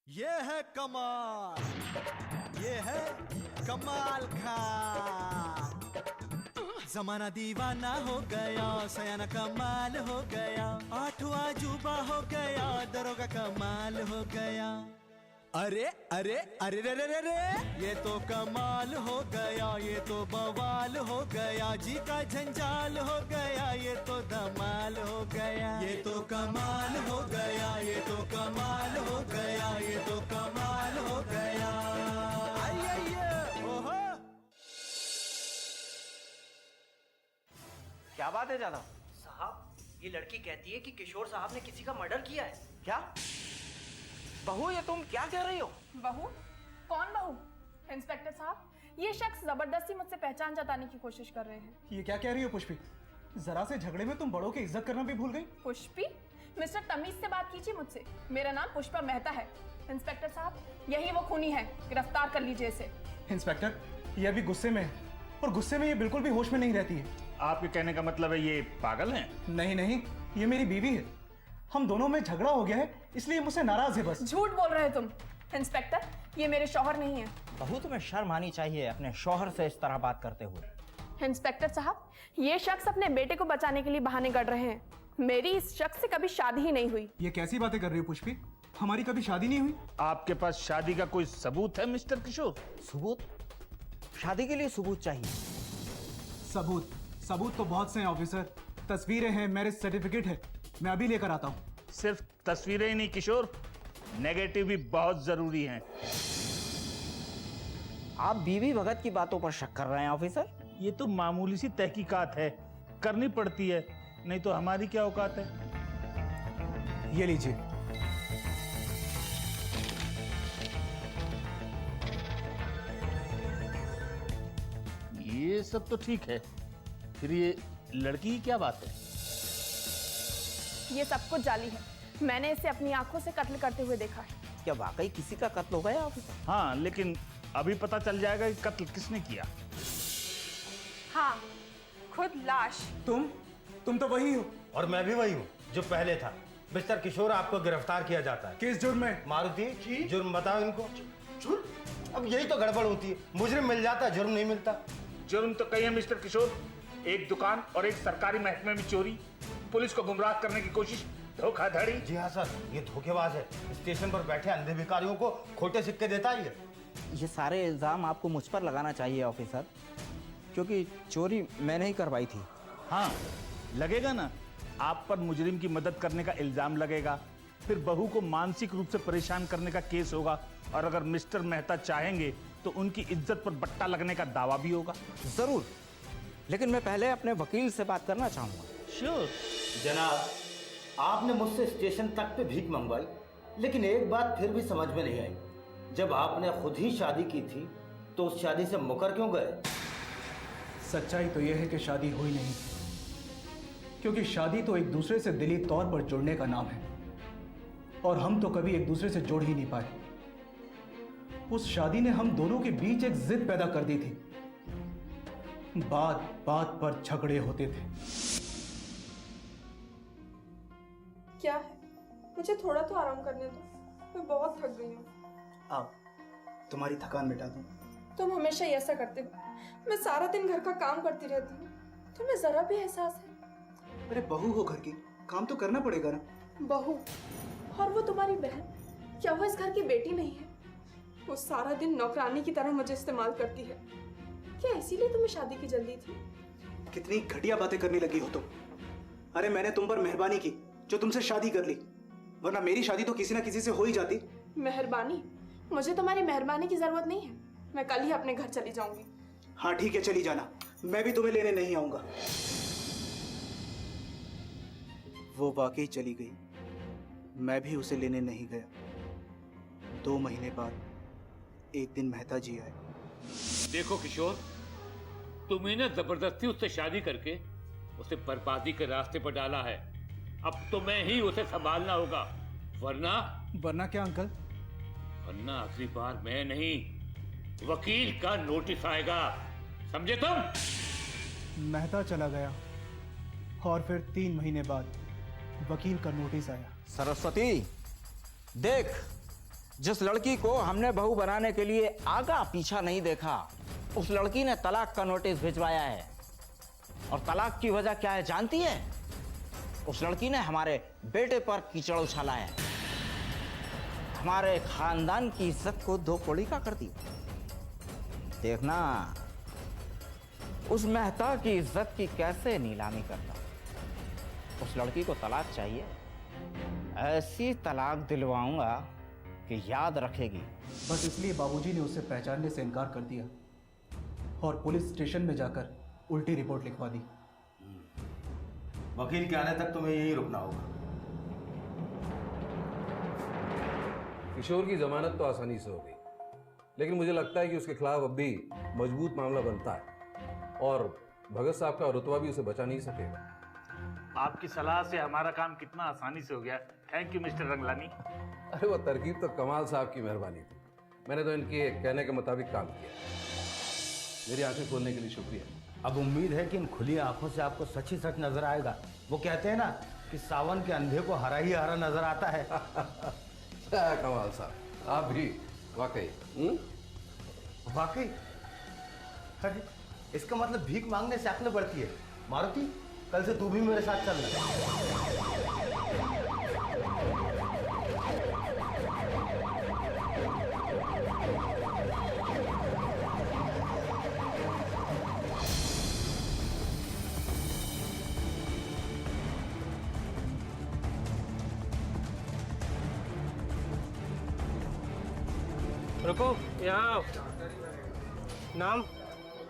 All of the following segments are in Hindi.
ये है कमाल, ये है कमाल खान। जमाना दीवाना हो गया, सयाना कमाल हो गया, आठवां अजूबा हो गया, दरोगा कमाल हो गया। अरे अरे अरे रे रे रे रे, ये तो कमाल हो गया, ये तो बवाल हो गया, जी का झंझाल हो गया, ये तो धमाल हो गया। ये तो कमाल हो गया, ये तो कमाल हो गया, ये तो कमाल हो गया। आइए ओहो। क्या बात है जादव साहब, ये लड़की कहती है कि किशोर साहब ने किसी का मर्डर किया है। क्या बहू, ये तुम क्या कह रही हो? बहू? कौन बहू? इंस्पेक्टर साहब, ये शख्स जबरदस्ती मुझसे पहचान जताने की कोशिश कर रहे हैं। ये क्या कह रही हो पुष्पी? जरा से झगड़े में तुम बड़ों की इज्जत करना भी भूल गई। पुष्पी? मिस्टर तमीज से बात कीजिए मुझसे। मेरा नाम पुष्पा मेहता है। इंस्पेक्टर साहब, यही वो खूनी है, गिरफ्तार कर लीजिए इसे। इंस्पेक्टर, ये अभी गुस्से में है और गुस्से में ये बिल्कुल भी होश में नहीं रहती है। आपके कहने का मतलब है ये पागल हैं? नहीं नहीं, ये मेरी बीवी है। हम दोनों में झगड़ा हो गया है, इसलिए मुझसे नाराज है बस। झूठ बोल रहे हो तुम। इंस्पेक्टर, ये मेरे शौहर नहीं है। बहू, तुम्हें शर्म आनी चाहिए अपने शौहर से इस तरह बात करते हुए। इंस्पेक्टर साहब, ये शख्स अपने बेटे को बचाने के लिए बहाने गढ़ रहे हैं। मेरी इस शख्स से कभी शादी ही नहीं हुई। ये कैसी बातें कर रही हो पुष्पी? हमारी कभी शादी नहीं हुई। आपके पास शादी का कोई सबूत है मिस्टर किशोर? सबूत? शादी के लिए सबूत चाहिए? सबूत? सबूत तो बहुत से हैं ऑफिसर। तस्वीरें हैं, मैरिज सर्टिफिकेट है, मैं अभी लेकर आता हूँ। सिर्फ तस्वीरें ही नहीं किशोर, नेगेटिव भी बहुत जरूरी हैं। आप बीवी भगत की बातों पर शक कर रहे हैं ऑफिसर? ये तो मामूली सी तहकीकात है, करनी पड़ती है, नहीं तो हमारी क्या औकात है। ये लीजिए। ये सब तो ठीक है, फिर ये लड़की की क्या बात है? ये सब कुछ जाली है। मैंने इसे अपनी आंखों से कत्ल करते हुए देखा है। क्या वाकई किसी का कत्ल हो गया ऑफिसर? हाँ, लेकिन अभी पता चल जाएगा कि कत्ल किसने किया। हाँ, खुद लाश। तुम तो वही हो। और मैं भी वही हूँ जो पहले था। मिस्टर किशोर, आपको गिरफ्तार किया जाता है। किस जुर्म में? मारुति, जुर्म बताओ इनको। जुर्म? अब यही तो गड़बड़ होती है, मुजरिम मिल जाता है, जुर्म नहीं मिलता। जुर्म तो कई है मिस्टर किशोर, एक दुकान और एक सरकारी महकमे में चोरी, पुलिस को गुमराह करने की कोशिश, धोखाधड़ी। जी हाँ सर, ये धोखेबाज है। स्टेशन पर बैठे अंधे भिखारियों को खोटे सिक्के देता है ये सारे इल्जाम आपको मुझ पर लगाना चाहिए ऑफिसर, क्योंकि चोरी मैंने ही करवाई थी। हाँ, लगेगा ना। आप पर मुजरिम की मदद करने का इल्जाम लगेगा, फिर बहू को मानसिक रूप से परेशान करने का केस होगा, और अगर मिस्टर मेहता चाहेंगे तो उनकी इज्जत पर बट्टा लगने का दावा भी होगा। जरूर, लेकिन मैं पहले अपने वकील से बात करना चाहूंगा। श्योर। जनाब, आपने मुझसे स्टेशन तक पे भीख मंगवाई, लेकिन एक बात फिर भी समझ में नहीं आई। जब आपने खुद ही शादी की थी तो उस शादी से मुकर क्यों गए? सच्चाई तो यह है कि शादी हुई नहीं, क्योंकि शादी तो एक दूसरे से दिली तौर पर जुड़ने का नाम है, और हम तो कभी एक दूसरे से जुड़ ही नहीं पाए। उस शादी ने हम दोनों के बीच एक जिद पैदा कर दी थी। बात बात पर झगड़े होते थे। क्या है? मुझे थोड़ा तो आराम करने दो, मैं बहुत थक गई हूँ। आप तुम्हारी थकान मिटा दूं। तुम हमेशा ही ऐसा करते हो। मैं सारा दिन घर का काम करती रहती हूँ, तुम्हें जरा भी एहसास है? अरे बहू हो घर की, काम तो करना पड़ेगा ना। बहू? और वो तुम्हारी बहन, क्या वो इस घर की बेटी नहीं है? वो सारा दिन नौकरानी की तरह मुझे इस्तेमाल करती है। क्या इसीलिए तुम्हें शादी की जल्दी थी? कितनी घटिया बातें करने लगी हो तुम। अरे मैंने तुम पर मेहरबानी की जो तुमसे शादी कर ली, वरना मेरी शादी तो किसी ना किसी से हो ही जाती। मेहरबानी? मुझे तुम्हारी मेहरबानी की जरूरत नहीं है। मैं कल ही अपने घर चली जाऊंगी। हाँ ठीक है, चली जाना, मैं भी तुम्हें लेने नहीं आऊंगा। वो वाकई चली गई, मैं भी उसे लेने नहीं गया। 2 महीने बाद एक दिन मेहता जी आए। देखो किशोर, तुम्हें ना जबरदस्ती उससे शादी करके उसे बर्बादी के रास्ते पर डाला है। अब तुम्हें ही उसे संभालना होगा, वरना क्या अंकल? वरना अगली बार मैं नहीं, वकील का नोटिस आएगा, समझे तुम? मेहता चला गया और फिर 3 महीने बाद वकील का नोटिस आया। सरस्वती, देख, जिस लड़की को हमने बहू बनाने के लिए आगा पीछा नहीं देखा, उस लड़की ने तलाक का नोटिस भिजवाया है। और तलाक की वजह क्या है जानती है? उस लड़की ने हमारे बेटे पर कीचड़ उछाला है, हमारे खानदान की इज्जत को दो कौड़ी का कर दी। देखना उस मेहता की इज्जत की कैसे नीलामी करता। उस लड़की को तलाक चाहिए, ऐसी तलाक दिलवाऊंगा कि याद रखेगी। बस इसलिए बाबूजी ने उसे पहचानने से इनकार कर दिया और पुलिस स्टेशन में जाकर उल्टी रिपोर्ट लिखवा दी। वकील के आने तक तुम्हें यहीं रुकना होगा। किशोर की जमानत तो आसानी से हो गई, लेकिन मुझे लगता है कि उसके खिलाफ अब भी मजबूत मामला बनता है और भगत साहब का रुतबा भी उसे बचा नहीं सकेगा। आपकी सलाह से हमारा काम कितना आसानी से हो गया। Thank you mister Ranglani. अरे वो तरकीब तो कमाल साहब की मेहरबानी थी, मैंने तो इनके कहने के मुताबिक काम किया। मेरी आंखें खोलने के लिए शुक्रिया। अब उम्मीद है कि इन खुली आंखों से आपको सच ही सच नजर आएगा। वो कहते हैं ना कि सावन के अंधे को हरा ही हरा नजर आता है। कमाल साहब, आप भी वाकई वाकई? अरे इसका मतलब भीख मांगने से अक्ल बढ़ती है। मारुति, कल से तू भी मेरे साथ चल रहा। रुको, यहाँ आओ। नाम?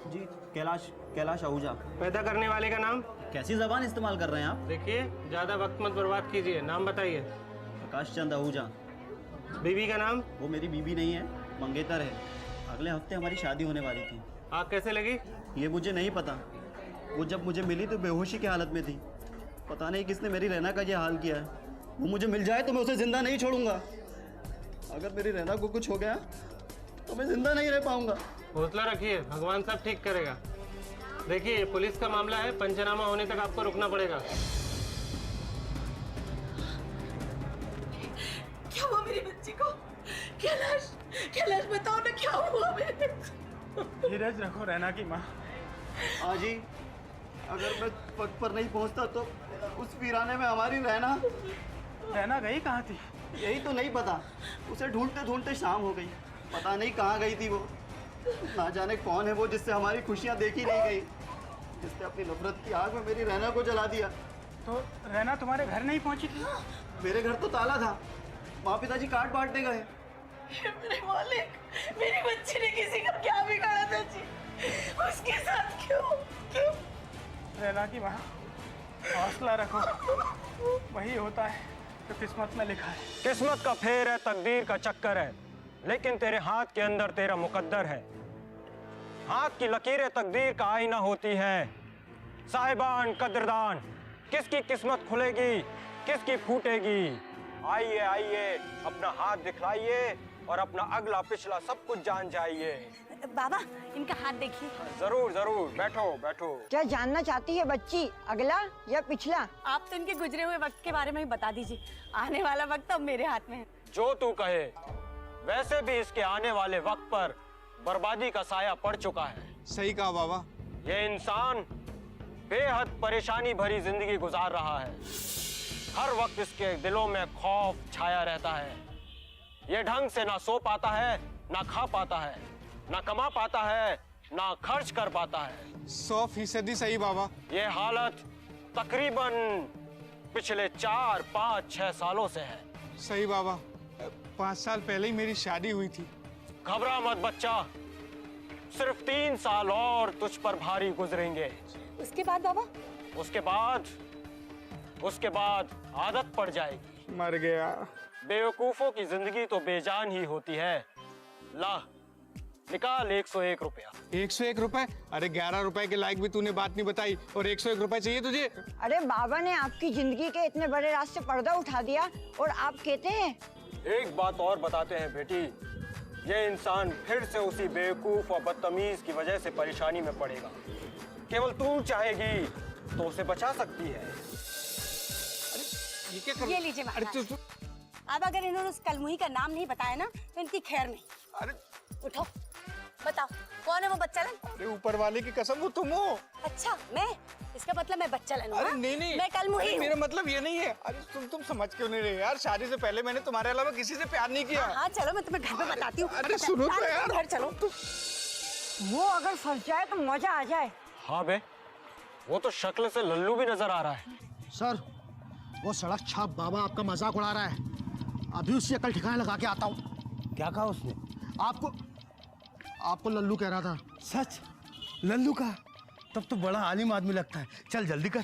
जी कैलाश आहूजा। पैदा करने वाले का नाम? कैसी जबान इस्तेमाल कर रहे हैं आप? देखिए, ज़्यादा वक्त मत बर्बाद कीजिए, नाम बताइए। प्रकाश चंद आहूजा। बीवी का नाम? वो मेरी बीवी नहीं है, मंगेतर है। अगले हफ्ते हमारी शादी होने वाली थी। आग कैसे लगी? ये मुझे नहीं पता। वो जब मुझे मिली तो बेहोशी की हालत में थी। पता नहीं किसने मेरी रैना का ये हाल किया है। वो मुझे मिल जाए तो मैं उसे जिंदा नहीं छोड़ूंगा। अगर मेरी रैना को कुछ हो गया तो मैं जिंदा नहीं रह पाऊंगा। हौसला रखिए, भगवान सब ठीक करेगा। देखिए, पुलिस का मामला है, पंचनामा होने तक आपको रुकना पड़ेगा। क्या हुआ मेरी बच्ची को? कैलाश बताओ ना, क्या हुआ मेरे? धीरज रखो रैना की माँ। आजी, अगर मैं वक्त पर नहीं पहुंचता तो उस वीराने में हमारी रैना गई कहाँ थी? यही तो नहीं पता। उसे ढूंढते ढूंढते शाम हो गई। पता नहीं कहाँ गई थी वो। ना जाने कौन है वो जिससे हमारी खुशियाँ देखी नहीं गई, जिसने अपनी नफरत की आग में मेरी रैना को जला दिया। तो रैना तुम्हारे घर नहीं पहुंची थी? मेरे घर तो ताला था। माँ पिताजी काट बांटने गए। मेरे मालिक, मेरी बच्ची ने किसी का क्या बिगाड़ा था जी? उसके साथ क्यों? रैना की माँ, हौसला रखो। वही होता है तो किस्मत में लिखा है। किस्मत का फेर है, तकदीर का चक्कर है, लेकिन तेरे हाथ के अंदर तेरा मुकद्दर है। हाथ की लकीरें तकदीर का आईना होती है। साहिबान कदरदान, किसकी किस्मत खुलेगी, किसकी फूटेगी। आइए आइए, अपना हाथ दिखलाइए और अपना अगला पिछला सब कुछ जान जाइए। बाबा, इनका हाथ देखिए। जरूर जरूर, बैठो बैठो। क्या जानना चाहती है बच्ची, अगला या पिछला? आप तो इनके गुजरे हुए वक्त के बारे में ही बता दीजिए। आने वाला वक्त अब मेरे हाथ में है। जो तू कहे। वैसे भी इसके आने वाले वक्त पर बर्बादी का साया पड़ चुका है। सही कहा बाबा। ये इंसान बेहद परेशानी भरी जिंदगी गुजार रहा है। हर वक्त इसके दिलों में खौफ छाया रहता है। ये ढंग से ना सो पाता है, ना खा पाता है, ना कमा पाता है, ना खर्च कर पाता है। 100% सही बाबा। ये हालत तकरीबन पिछले 4, 5, 6 सालों से है। सही बाबा, 5 साल पहले ही मेरी शादी हुई थी। घबरा मत बच्चा, सिर्फ 3 साल और तुझ पर भारी गुजरेंगे। उसके बाद बाबा? उसके बाद आदत पड़ जाएगी। मर गया। बेवकूफों की जिंदगी तो बेजान ही होती है। ला, निकाल 101 रुपया। 101 रुपए? अरे 11 रुपए के लायक भी तूने बात नहीं बताई और 101 रुपए चाहिए तुझे? अरे बाबा ने आपकी जिंदगी के इतने बड़े राज से पर्दा उठा दिया और आप कहते हैं। एक बात और बताते हैं बेटी, ये इंसान फिर से उसी बेवकूफ और बदतमीज की वजह से परेशानी में पड़ेगा। केवल तू चाहेगी तो उसे बचा सकती है। ये क्या कर? ये लीजिए अरे अब अगर इन्होंने उस कलमुही का नाम नहीं बताया ना तो इनकी खैर नहीं। अरे उठो, बताओ कौन है वो बच्चा लन? अरे ऊपर वाले की कसम, वो तुम हो। अच्छा मैं, इसका मतलब मैं बच्चा लन हूँ? अरे हाँ? नहीं, मैं कलमुही हूँ। मेरा मतलब ये नहीं है। अरे तुम समझ क्यों नहीं रहे यार? शादी से पहले मैंने तुम्हारे अलावा किसी से प्यार नहीं किया। हाँ चलो मैं तुम्हें घर पे बताती हूँ। अरे सुनो तो यार। घर चलो। वो अगर फंस जाए तो मजा आ जाए। हाँ बे, वो तो शक्ल से लल्लू भी नजर आ रहा है। सर, वो सड़क छाप बाबा आपका मजाक उड़ा रहा है। अभी उसकी अकल ठिकाने लगा के आता हूँ। क्या कहा उसने? आपको लल्लू कह रहा था। सच? लल्लू का? तब तो बड़ा आलिम आदमी लगता है। चल जल्दी कर।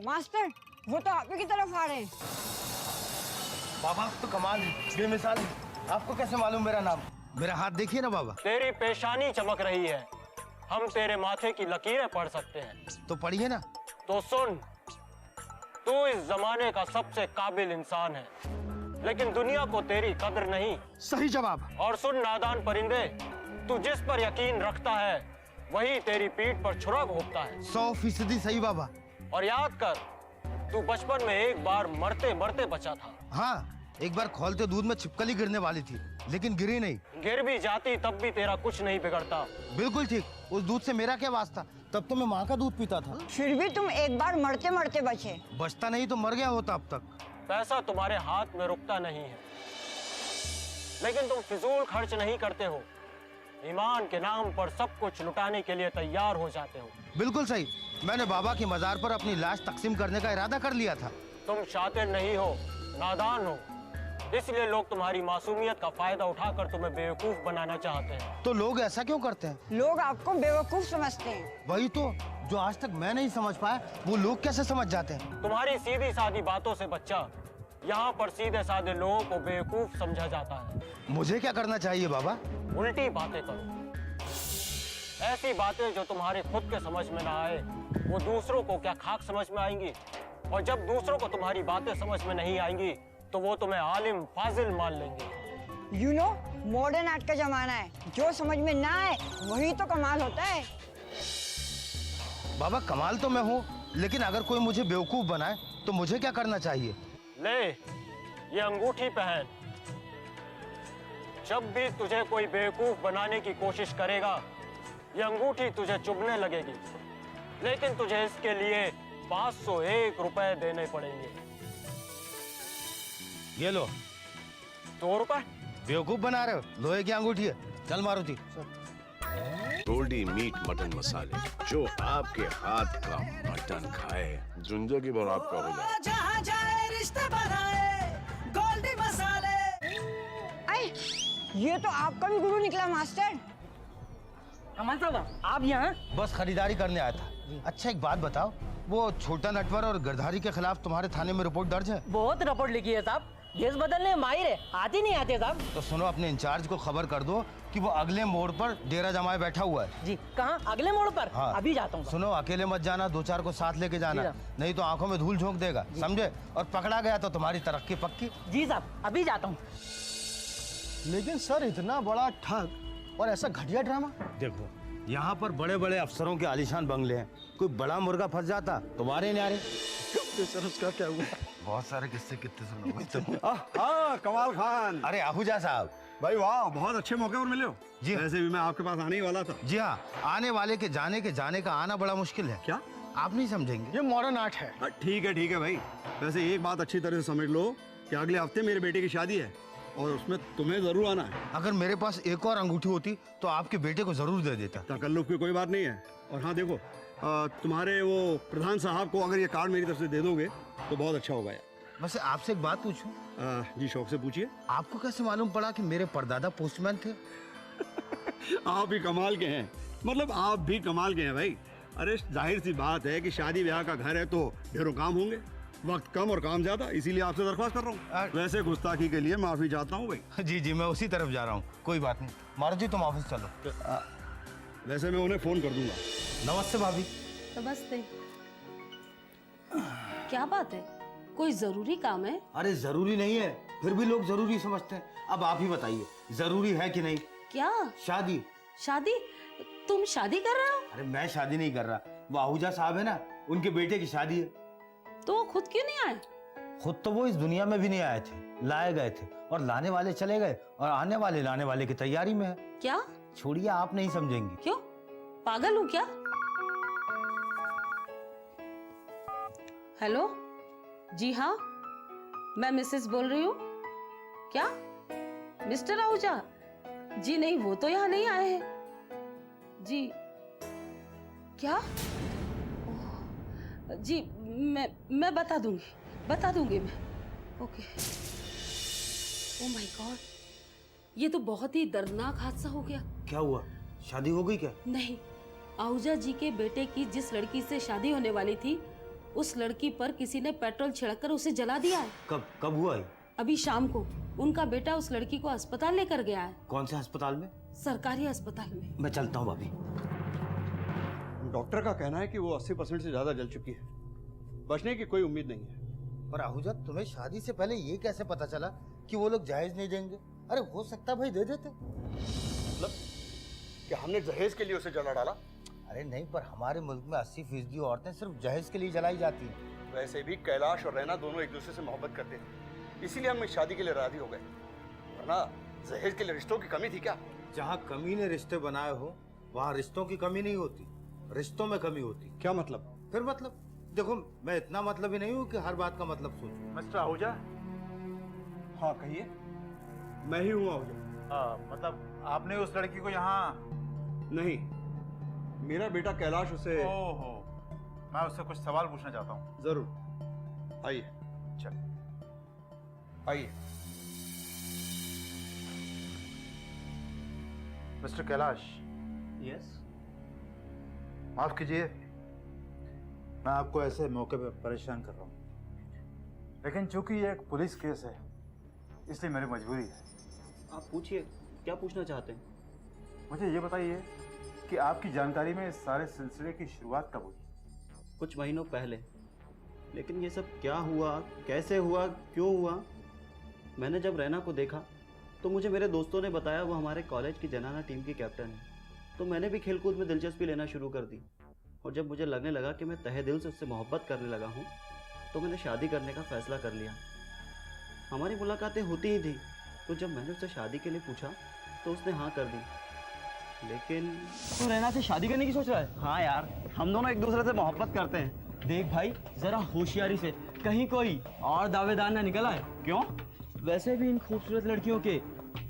मास्टर, वो तो आप ही की तरफ आ रहे हैं। बाबा तो कमाल है, बेमिसाल है। आपको कैसे मालूम मेरा नाम? मेरा हाथ देखिए ना बाबा। तेरी पेशानी चमक रही है, हम तेरे माथे की लकीरें पढ़ सकते हैं। तो पढ़िए ना। तो सुन, तू इस जमाने का सबसे काबिल इंसान है, लेकिन दुनिया को तेरी कद्र नहीं। सही जवाब। और सुन नादान परिंदे, तू जिस पर यकीन रखता है वही तेरी पीठ पर छुरा घोंपता है। 100% सही बाबा। और याद कर, तू बचपन में एक बार मरते मरते बचा था। हाँ, एक बार खौलते दूध में छिपकली गिरने वाली थी, लेकिन गिरी नहीं। गिर भी जाती तब भी तेरा कुछ नहीं बिगड़ता। बिल्कुल ठीक। उस दूध से मेरा क्या वास्ता? तब तो मैं माँ का दूध पीता था। फिर भी तुम एक बार मरते मरते बचे। बचता नहीं तो मर गया होता अब तक। पैसा तुम्हारे हाथ में रुकता नहीं है, लेकिन तुम फिजूल खर्च नहीं करते हो। ईमान के नाम पर सब कुछ लुटाने के लिए तैयार हो जाते हो। बिल्कुल सही। मैंने बाबा की मजार पर अपनी लाश तकसीम करने का इरादा कर लिया था। तुम शातिर नहीं हो, नादान हो, इसलिए लोग तुम्हारी मासूमियत का फायदा उठाकर तुम्हें बेवकूफ बनाना चाहते हैं। तो लोग ऐसा क्यों करते हैं? लोग आपको बेवकूफ समझते हैं। वही तो, जो आज तक मैं नहीं समझ पाया वो लोग कैसे समझ जाते हैं? तुम्हारी सीधी सादी बातों से बच्चा, यहाँ पर सीधे साधे लोगों को बेवकूफ समझा जाता है। मुझे क्या करना चाहिए बाबा? उल्टी बातें करो, ऐसी बातें जो तुम्हारे खुद के समझ में ना आए वो दूसरों को क्या खाक समझ में आएंगी, और जब दूसरों को तुम्हारी बातें समझ में नहीं आएंगी तो वो तुम्हें आलिम फाजिल मान लेंगे। यू नो, मॉडर्न आर्ट का जमाना है, जो समझ में ना आए वही तो कमाल होता है। बाबा कमाल तो मैं हूँ, लेकिन अगर कोई मुझे बेवकूफ बनाए तो मुझे क्या करना चाहिए? ले, ये अंगूठी पहन। जब भी तुझे कोई बेवकूफ बनाने की कोशिश करेगा ये अंगूठी तुझे चुभने लगेगी, लेकिन तुझे इसके लिए 501 रुपए देने पड़ेंगे। ये लो। 2 रुपए? बेवकूफ बना रहे हो? लोहे की अंगूठी है। चल मारुति। गोल्डी मीट मटन मसाले, जो आपके हाथ का मटन खाए जिंदगी भर आपका हो जाए। जहाँ जाए रिश्ते बनाए गोल्डी मसाले। अरे, ये तो आपका भी गुरु निकला मास्टर। अमन साहब, आप यहाँ? बस खरीदारी करने आया था। अच्छा एक बात बताओ, वो छोटा नटवर और गिरधारी के खिलाफ तुम्हारे थाने में रिपोर्ट दर्ज है? बहुत रिपोर्ट लिखी है साहब, केस बदलने माहिर है, आते नहीं आते साहब। तो सुनो, अपने इंचार्ज को खबर कर दो कि वो अगले मोड़ पर डेरा जमाए बैठा हुआ है। जी, कहाँ? अगले मोड़ पर? हाँ। अभी जाता हूँ। सुनो, अकेले मत जाना, 2-4 को साथ लेके जाना, नहीं तो आंखों में धूल झोंक देगा, समझे? और पकड़ा गया तो तुम्हारी तरक्की पक्की। जी साहब, अभी जाता हूँ। लेकिन सर, इतना बड़ा ठग और ऐसा घटिया ड्रामा। देखो, यहाँ पर बड़े बड़े अफसरों के आलीशान बंगले हैं, कोई बड़ा मुर्गा फंस जाता तुम्हारे न्यारे। सर उसका क्या हुआ? बहुत सारे किस्से कितने सुनोगे तुम। हाँ, कमाल खान। अरे आहूजा साहब। भाई वाह, बहुत अच्छे मौके पर मिले हो। जी वैसे भी मैं आपके पास आने ही वाला था। जी हाँ, आने वाले के जाने का आना बड़ा मुश्किल है। क्या? आप नहीं समझेंगे, ये मॉडर्न आर्ट है। ठीक है भाई। वैसे एक बात अच्छी तरह से समझ लो कि अगले हफ्ते मेरे बेटे की शादी है और उसमें तुम्हें जरूर आना है। अगर मेरे पास एक और अंगूठी होती तो आपके बेटे को जरूर दे देता। तकल्लुफ की कोई बात नहीं है। और हाँ देखो, तुम्हारे वो प्रधान साहब को अगर ये कार्ड मेरी तरफ से दे दोगे तो बहुत अच्छा होगा यार। वैसे आपसे एक बात पूछूं? जी शौक से पूछिए। आपको कैसे मालूम पड़ा कि मेरे परदादा पोस्टमैन थे? आप भी कमाल के हैं, मतलब आप भी कमाल के हैं भाई। अरे जाहिर सी बात है कि शादी ब्याह का घर है तो ढेरों काम होंगे, वक्त कम और काम ज्यादा, इसीलिए आपसे दरख्वास्त कर रहा हूँ। वैसे गुस्ताखी के लिए माफी चाहता हूँ भाई। जी मैं उसी तरफ जा रहा हूँ, कोई बात नहीं। मारुति तुम ऑफिस चलो। वैसे मैं उन्हें फोन कर दूंगा। नमस्ते भाभी। नमस्ते। क्या बात है, कोई जरूरी काम है? अरे जरूरी नहीं है, फिर भी लोग जरूरी समझते हैं। अब आप ही बताइए, जरूरी है कि नहीं? क्या? शादी। शादी? तुम शादी कर रहे हो? अरे मैं शादी नहीं कर रहा, वो आहूजा साहब है ना, उनके बेटे की शादी है। तो वो खुद क्यों नहीं आए? खुद तो वो इस दुनिया में भी नहीं आए थे, लाए गए थे, और लाने वाले चले गए, और आने वाले लाने वाले की तैयारी में है। क्या? छोड़िए, आप नहीं समझेंगी। क्यों? पागल हूँ क्या? हेलो, जी हाँ, मैं मिसेस बोल रही हूँ। क्या? मिस्टर आहूजा? जी नहीं, वो तो यहाँ नहीं आए हैं जी। क्या? ओह, जी मैं बता दूंगी मैं। ओके। ओह माय गॉड, ये तो बहुत ही दर्दनाक हादसा हो गया। क्या हुआ? शादी हो गई क्या? नहीं, आहूजा जी के बेटे की जिस लड़की से शादी होने वाली थी, उस लड़की पर किसी ने पेट्रोल छिड़ककर उसे जला दिया है। कब हुआ है? अभी शाम को उनका बेटा उस लड़की को अस्पताल लेकर गया है। कौन से अस्पताल में? सरकारी अस्पताल में। मैं चलता हूँ भाभी। डॉक्टर का कहना है कि वो 80% से ज्यादा जल चुकी है, बचने की कोई उम्मीद नहीं है। पर आहूजा, तुम्हें शादी से पहले ये कैसे पता चला कि वो लोग जहेज नहीं देंगे? अरे हो सकता भाई दे देते। मतलब कि हमने जहेज के लिए उसे जला डाला? अरे नहीं, पर हमारे मुल्क में 80% औरतें सिर्फ जहेज के लिए जलाई जाती हैं। वैसे भी कैलाश और रैना दोनों एक दूसरे से मोहब्बत करते थे, इसीलिए हम इस शादी के लिए राजी हो गए। वरना जहेज के लिए रिश्तों की कमी थी क्या? जहाँ कमी ने रिश्ते बनाए हो, वहाँ रिश्तों की कमी नहीं होती, रिश्तों में कमी होती। क्या मतलब? फिर मतलब देखो, मैं इतना मतलब ही नहीं हूँ कि हर बात का मतलब सोचूं। मिस्टर आहूजा? हाँ कहिए। मैं ही हूँ आहूजा। मतलब आपने उस लड़की को यहाँ? नहीं, मेरा बेटा कैलाश उसे। ओहो, मैं उससे कुछ सवाल पूछना चाहता हूँ। जरूर, आइए। चल आइए। मिस्टर कैलाश। यस। माफ कीजिए, मैं आपको ऐसे मौके पर परेशान कर रहा हूँ, लेकिन चूंकि ये एक पुलिस केस है, इसलिए मेरी मजबूरी है। आप पूछिए, क्या पूछना चाहते हैं? मुझे ये बताइए कि आपकी जानकारी में इस सारे सिलसिले की शुरुआत कब हुई? कुछ महीनों पहले। लेकिन ये सब क्या हुआ, कैसे हुआ, क्यों हुआ? मैंने जब रैना को देखा तो मुझे मेरे दोस्तों ने बताया वो हमारे कॉलेज की जनाना टीम की कैप्टन है। तो मैंने भी खेलकूद में दिलचस्पी लेना शुरू कर दी, और जब मुझे लगने लगा कि मैं तहे दिल से उससे मोहब्बत करने लगा हूँ, तो मैंने शादी करने का फैसला कर लिया। हमारी मुलाकातें होती ही थी, तो जब मैंने उससे शादी के लिए पूछा तो उसने हाँ कर दी। लेकिन तो रैना से शादी करने की सोच रहा है? हाँ यार, हम दोनों एक दूसरे से मोहब्बत करते हैं। देख भाई, जरा होशियारी से, कहीं कोई और दावेदार ना निकल आए। क्यों? वैसे भी इन खूबसूरत लड़कियों के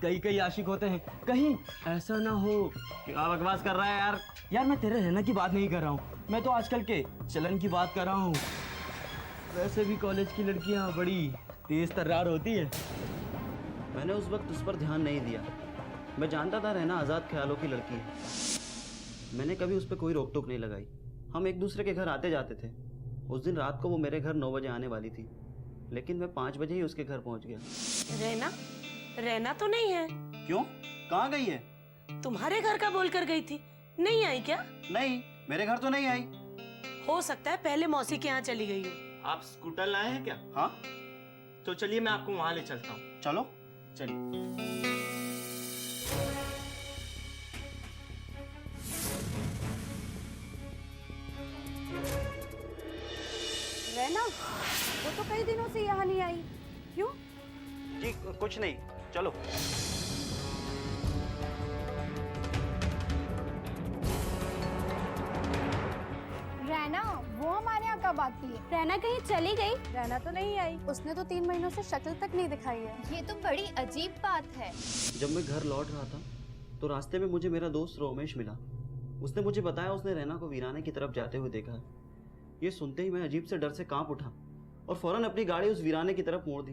कई आशिक होते हैं, कहीं ऐसा ना हो। क्या बकवास कर रहा है यार? यार मैं तेरे रहना की बात नहीं कर रहा हूँ, मैं तो आजकल के चलन की बात कर रहा हूँ। वैसे भी कॉलेज की लड़कियाँ बड़ी तेज तर्रार होती है। मैंने उस वक्त उस पर ध्यान नहीं दिया। मैं जानता था रहना आज़ाद ख्यालों की लड़की है। मैंने कभी उस पर कोई रोक टोक नहीं लगाई। हम एक दूसरे के घर आते जाते थे। उस दिन रात को वो मेरे घर 9 बजे आने वाली थी, लेकिन मैं 5 बजे ही उसके घर पहुंच गया। रहना तो नहीं है। क्यों? कहाँ गई है? तुम्हारे घर का बोल कर गई थी, नहीं आई क्या? नहीं, मेरे घर तो नहीं आई। हो सकता है पहले मौसी के यहाँ चली गई हो। आप स्कूटर लाए हैं क्या? हाँ। तो चलिए मैं आपको वहाँ ले चलता हूँ। चलो। चलिए। रहना, वो तो कई दिनों से यहाँ नहीं आई, क्यों? जी कुछ नहीं, चलो। रहना, वो हमारे यहाँ कब आती है? रहना कहीं चली गई? रहना तो नहीं आई, उसने तो 3 महीनों से शक्ल तक नहीं दिखाई है। ये तो बड़ी अजीब बात है। जब मैं घर लौट रहा था तो रास्ते में मुझे मेरा दोस्त रोमेश मिला। उसने मुझे बताया उसने रहना को वीराने की तरफ जाते हुए देखा है। ये सुनते ही मैं अजीब से डर से कांप उठा और फौरन अपनी गाड़ी उस वीराने की तरफ मोड़ दी।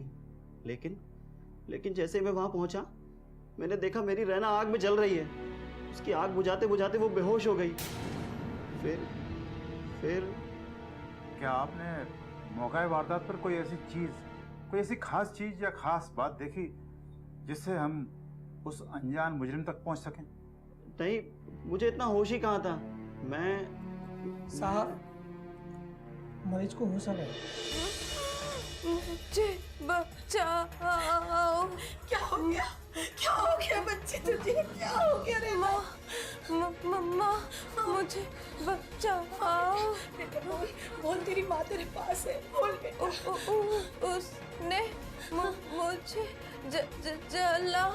लेकिन जैसे मैं वहां पहुंचा, मैंने देखा मेरी रहना आग में जल रही है। उसकी आग बुझाते बुझाते वो बेहोश हो गई। फिर क्या आपने मौका वारदात पर कोई ऐसी खास चीज या खास बात देखी जिससे हम उस अनजान मुजरिम तक पहुंच सकें? नहीं, मुझे इतना होश ही कहाँ था। मैं साहब, मरीज को होश आ गया। मुझे बचाओ। क्या हो गया? क्या हो गया बच्ची तुझे? क्या हो गया रे? मम्मा मुझे बचाओ। बोल तेरी माँ तेरे पास है, बोल बेटा। उसने मुझे जला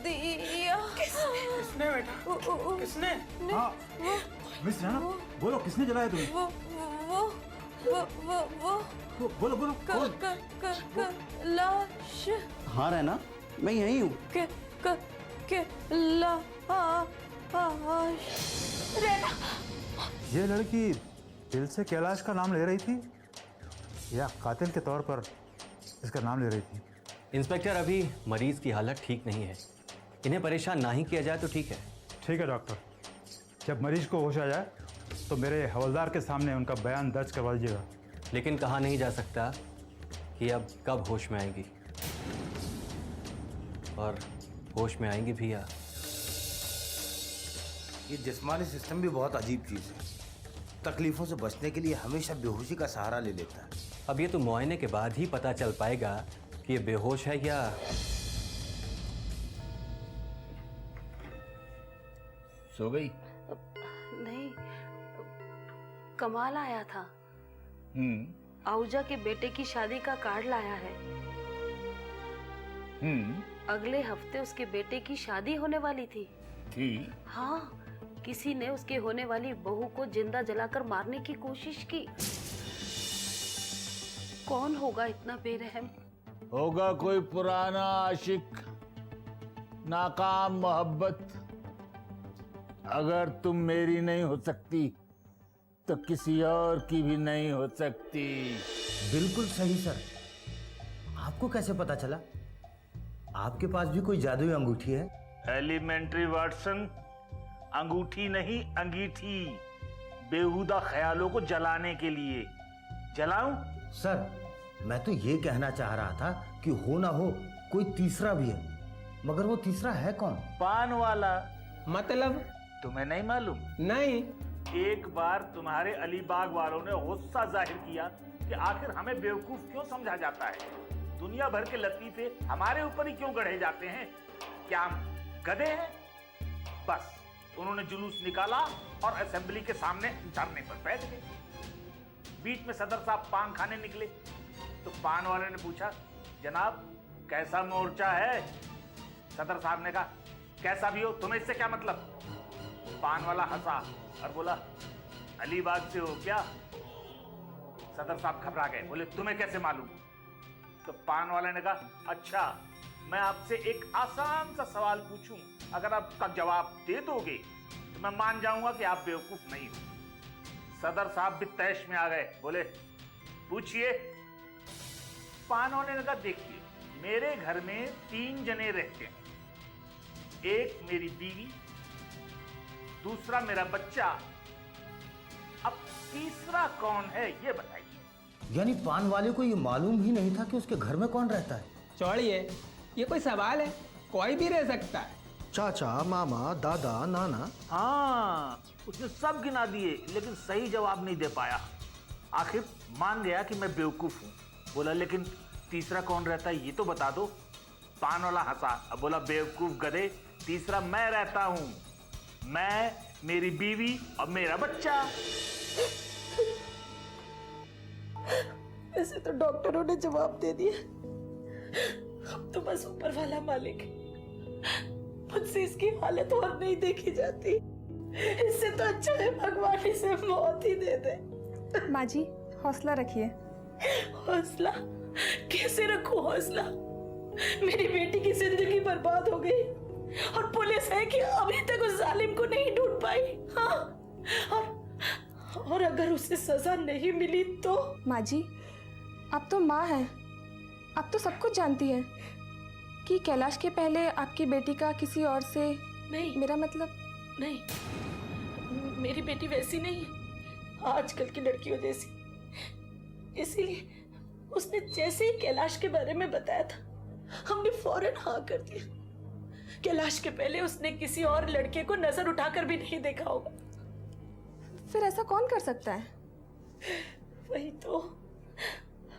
दिया। किसने बेटा? किसने? हाँ मिस राणा, बोलो किसने जलाया तुम्हें? वो बोलो बोलो। कैलाश। हाँ रहना, मैं यही हूँ। रहना। ये लड़की दिल से कैलाश का नाम ले रही थी या कातिल के तौर पर इसका नाम ले रही थी? इंस्पेक्टर, अभी मरीज की हालत ठीक नहीं है, इन्हें परेशान ना ही किया जाए तो ठीक है। ठीक है डॉक्टर, जब मरीज को होश आ जाए तो मेरे हवलदार के सामने उनका बयान दर्ज करवा दीजिएगा। लेकिन कहा नहीं जा सकता कि अब कब होश में आएंगी, और होश में आएंगी भी या। ये जिस्मानी सिस्टम भी बहुत अजीब चीज है, तकलीफों से बचने के लिए हमेशा बेहोशी का सहारा ले लेता है। अब ये तो मुआयने के बाद ही पता चल पाएगा कि ये बेहोश है या। सो गई? नहीं, कमाल आया था। आहूजा के बेटे की शादी का कार्ड लाया है। अगले हफ्ते उसके बेटे की शादी होने वाली थी। हाँ, किसी ने उसके होने वाली बहू को जिंदा जलाकर मारने की कोशिश की। कौन होगा इतना बेरहम? होगा कोई पुराना आशिक, नाकाम मोहब्बत। अगर तुम मेरी नहीं हो सकती तो किसी और की भी नहीं हो सकती। बिल्कुल सही सर। आपको कैसे पता चला? आपके पास भी कोई जादुई अंगूठी है? एलिमेंट्री वाटसन, अंगूठी नहीं अंगीठी, बेहुदा ख्यालों को जलाने के लिए। जलाऊं? सर, मैं तो ये कहना चाह रहा था कि हो ना हो कोई तीसरा भी है, मगर वो तीसरा है कौन? पान वाला। मतलब? तुम्हें नहीं मालूम? नहीं। एक बार तुम्हारे अलीबाग वालों ने गुस्सा जाहिर किया कि आखिर हमें बेवकूफ क्यों समझा जाता है, दुनिया भर के लतीफे हमारे ऊपर ही क्यों गढ़े जाते हैं, क्या हम गधे हैं? बस उन्होंने जुलूस निकाला और असेंबली के सामने धरने पर बैठ गए। बीच में सदर साहब पान खाने निकले तो पान वाले ने पूछा, जनाब कैसा मोर्चा है? सदर साहब ने कहा, कैसा भी हो, तुम्हें इससे क्या मतलब? पान वाला हंसा और बोला, अलीबाग से हो क्या? सदर साहब घबरा गए, बोले तुम्हें कैसे मालूम? तो पान वाले ने कहा, अच्छा मैं आपसे एक आसान सा सवाल पूछूं, अगर आप उसका जवाब दे दोगे तो मैं मान जाऊंगा कि आप बेवकूफ नहीं हो। सदर साहब भी तैश में आ गए, बोले पूछिए। पान वाले ने कहा, देखिए मेरे घर में 3 जने रहते हैं, एक मेरी बीवी, दूसरा मेरा बच्चा, अब तीसरा कौन है ये बताइए। यानी पान वाले को ये मालूम ही नहीं था कि उसके घर में कौन रहता है। छोड़िए, ये कोई सवाल है? कोई भी रह सकता है। चाचा, मामा, दादा, नाना। हाँ, उसने सब गिना दिए लेकिन सही जवाब नहीं दे पाया। आखिर मान गया कि मैं बेवकूफ हूँ। बोला, लेकिन तीसरा कौन रहता है ये तो बता दो। पान वाला हंसा, अब बोला, बेवकूफ गधे, तीसरा मैं रहता हूँ, मैं, मेरी बीवी और मेरा बच्चा। वैसे तो डॉक्टरों ने जवाब दे दिया, अब तो बस ऊपर वाला मालिक है। मुझसे इसकी हालत और नहीं देखी जाती। इससे तो अच्छा है भगवान इसे मौत ही दे दे। माँ जी, हौसला रखिए। हौसला? कैसे रखूं हौसला? मेरी बेटी की जिंदगी बर्बाद हो गई और पुलिस है कि अभी तक उस जालिम को नहीं ढूंढ पाई। हाँ, और अगर उसे सजा नहीं मिली तो? माँ जी, आप तो माँ हैं, आप तो सब कुछ जानती हैं कि कैलाश के पहले आपकी बेटी का किसी और से। नहीं, मेरा मतलब नहीं, मेरी बेटी वैसी नहीं है, आजकल की लड़कियों जैसी। इसीलिए उसने जैसे ही कैलाश के बारे में बताया था, हमने फौरन हाँ कर दिया। कैलाश के पहले उसने किसी और लड़के को नजर उठाकर भी नहीं देखा होगा। फिर ऐसा कौन कर सकता है? वही तो,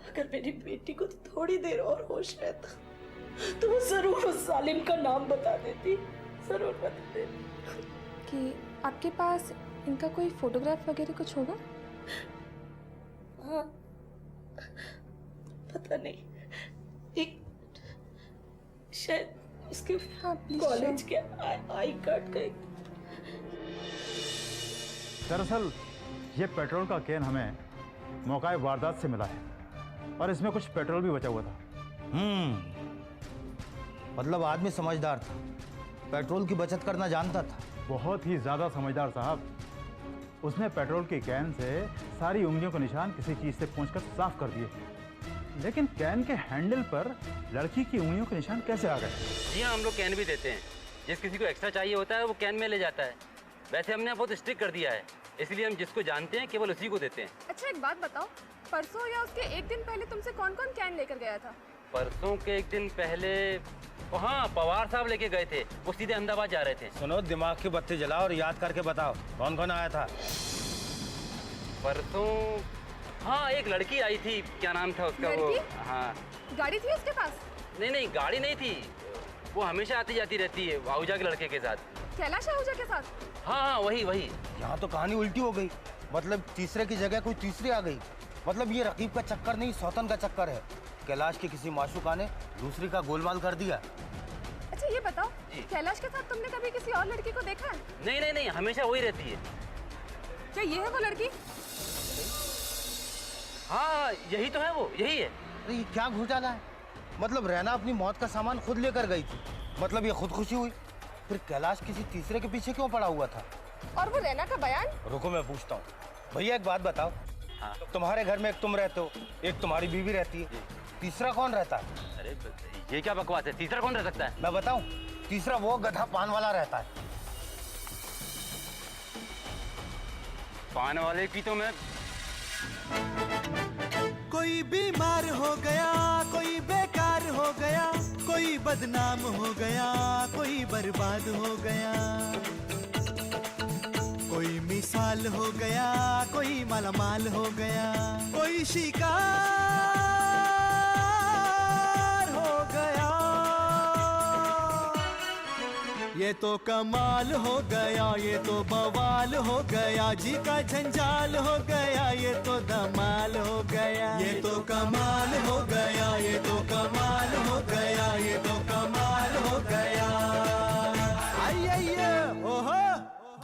अगर मेरी बेटी को थोड़ी देर और होश रहता तो वो जरूर उस उस जालिम का नाम बता देती, जरूर बता देती। कि आपके पास इनका कोई फोटोग्राफ वगैरह कुछ होगा? हाँ, पता नहीं, एक शायद उसके कॉलेज के आई कार्ड का एक। दरअसल ये पेट्रोल का कैन हमें मौका वारदात से मिला है और इसमें कुछ पेट्रोल भी बचा हुआ था। मतलब आदमी समझदार था, पेट्रोल की बचत करना जानता था। बहुत ही ज्यादा समझदार साहब। उसने पेट्रोल के कैन से सारी उंगलियों के निशान किसी चीज से पूंछकर साफ कर दिए, लेकिन कैन के हैंडल पर लड़की की उंगलियों के निशान कैसे आ गए? जी हाँ, हम लोग कैन भी देते हैं। जिस किसी को एक्स्ट्रा चाहिए होता है वो कैन में ले जाता है। वैसे हमने बहुत स्ट्रिक्ट कर दिया है, इसलिए हम जिसको जानते हैं केवल उसी को देते हैं। अच्छा एक बात बताओ, परसों या उसके एक दिन पहले तुमसे कौन कौन कैन लेकर गया था? परसों के एक दिन पहले हाँ, पवार साहब लेके गए थे। वो सीधे अहमदाबाद जा रहे थे। सुनो, दिमाग की बत्ती जलाओ और याद करके बताओ कौन कौन आया था। परसों हाँ, एक लड़की आई थी, क्या नाम था उसका? वो हाँ, गाड़ी थी उसके पास? नहीं, गाड़ी नहीं थी। वो हमेशा आती जाती रहती है आहूजा के लड़के के साथ। कैलाश आहूजा के साथ? हाँ, वही। यहाँ तो कहानी उल्टी हो गई। मतलब तीसरे की जगह कोई तीसरी आ गई। मतलब ये रकीब का चक्कर नहीं, सौतन का चक्कर है। कैलाश के किसी माशुका ने दूसरी का गोलमाल कर दिया। अच्छा ये बताओ, कैलाश के साथ तुमने कभी किसी और लड़की को देखा है? नहीं, हमेशा वही रहती है। क्या ये है वो लड़की? हाँ, यही तो है वो, यही है। अरे ये क्या घोटाला है? मतलब रैना अपनी मौत का सामान खुद लेकर गई थी, मतलब ये खुदकुशी हुई। फिर कैलाश किसी तीसरे के पीछे क्यों पड़ा हुआ था? और वो रैना का बयान? रुको मैं पूछता हूँ। भैया एक बात बताओ, तुम्हारे घर में एक तुम रहते हो, एक तुम्हारी बीवी रहती है, तीसरा कौन रहता है? अरे ये क्या बकवास है, तीसरा कौन रह सकता है? मैं बताऊं, तीसरा वो गधा पान वाला रहता है। पान वाले की तो मैं कोई बीमार हो गया, कोई बेकार हो गया, कोई बदनाम हो गया, कोई बर्बाद हो गया, कोई मिसाल हो गया, कोई मालामाल हो गया, कोई शिकार हो गया। ये तो कमाल हो गया, ये तो बवाल हो गया, जी का झंझाल हो गया, ये तो धमाल हो गया, ये तो कमाल